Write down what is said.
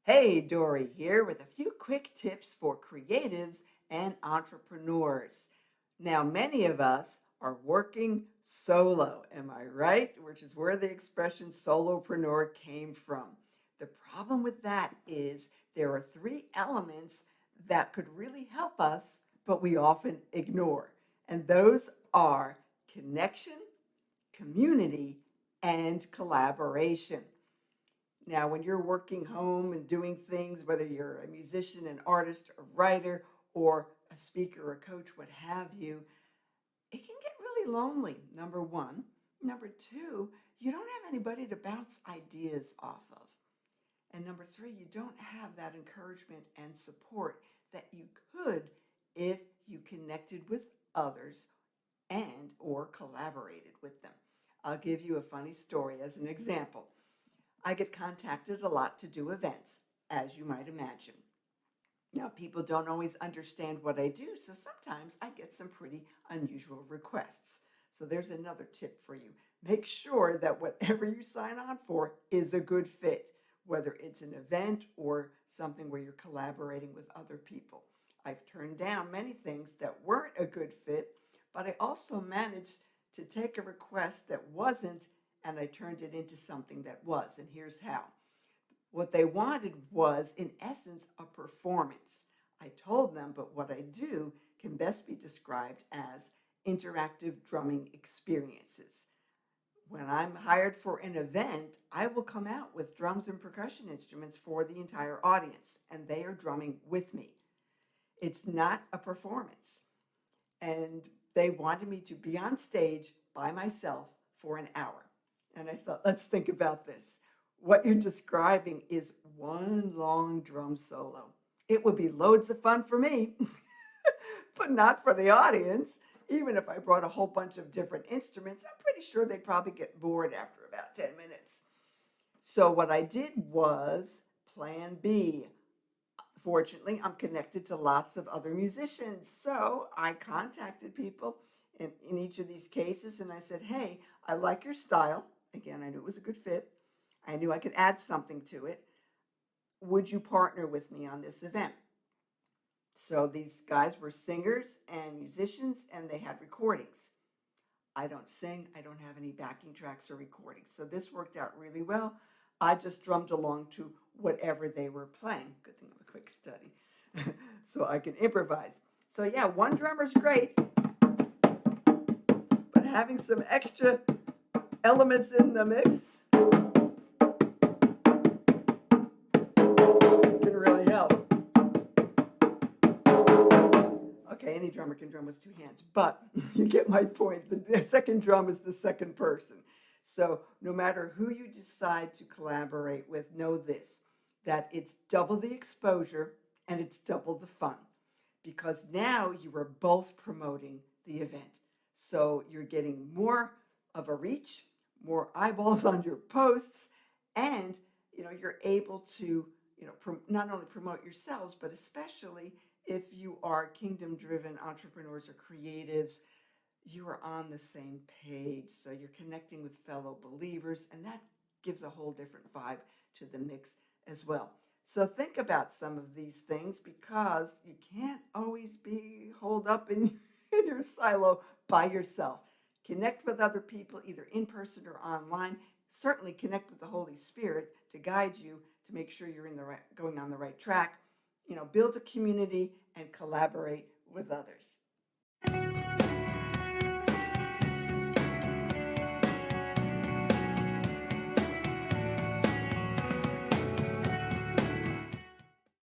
Hey, Dory here with a few quick tips for creatives and entrepreneurs. Now, many of us are working solo, am I right? Which is where the expression solopreneur came from. The problem with that is there are three elements that could really help us, but we often ignore. And those are connection, community, and collaboration. Now, when you're working home and doing things, whether you're a musician, an artist, a writer, or a speaker or a coach, what have you, it can get really lonely, number one. Number two, you don't have anybody to bounce ideas off of. And number three, you don't have that encouragement and support that you could if you connected with others and or collaborated with them. I'll give you a funny story as an example. I get contacted a lot to do events, as you might imagine. Now, people don't always understand what I do, so sometimes I get some pretty unusual requests. So there's another tip for you. Make sure that whatever you sign on for is a good fit, whether it's an event or something where you're collaborating with other people. I've turned down many things that weren't a good fit, but I also managed to take a request that wasn't and I turned it into something that was. And here's how. What they wanted was, in essence, a performance. I told them, but what I do can best be described as interactive drumming experiences. When I'm hired for an event, I will come out with drums and percussion instruments for the entire audience, and they are drumming with me. It's not a performance. And they wanted me to be on stage by myself for an hour. And I thought, let's think about this. What you're describing is one long drum solo. It would be loads of fun for me, but not for the audience. Even if I brought a whole bunch of different instruments, I'm pretty sure they'd probably get bored after about 10 minutes. So what I did was plan B. Fortunately, I'm connected to lots of other musicians. So I contacted people in each of these cases and I said, hey, I like your style. Again, I knew it was a good fit. I knew I could add something to it. Would you partner with me on this event? So these guys were singers and musicians and they had recordings. I don't sing. I don't have any backing tracks or recordings. So this worked out really well. I just drummed along to whatever they were playing. Good thing I'm a quick study. So I can improvise. So yeah, one drummer's great, but having some extra elements in the mix can really help. Okay, any drummer can drum with two hands, but you get my point. The second drum is the second person. So no matter who you decide to collaborate with, know this, that it's double the exposure and it's double the fun because now you are both promoting the event. So you're getting more of a reach, more eyeballs on your posts, and you're able to not only promote yourselves, but especially if you are kingdom-driven entrepreneurs or creatives, you are on the same page. So you're connecting with fellow believers, and that gives a whole different vibe to the mix as well. So think about some of these things because you can't always be holed up in your silo by yourself. Connect with other people, either in person or online. Certainly connect with the Holy Spirit to guide you to make sure you're going on the right track. Build a community and collaborate with others.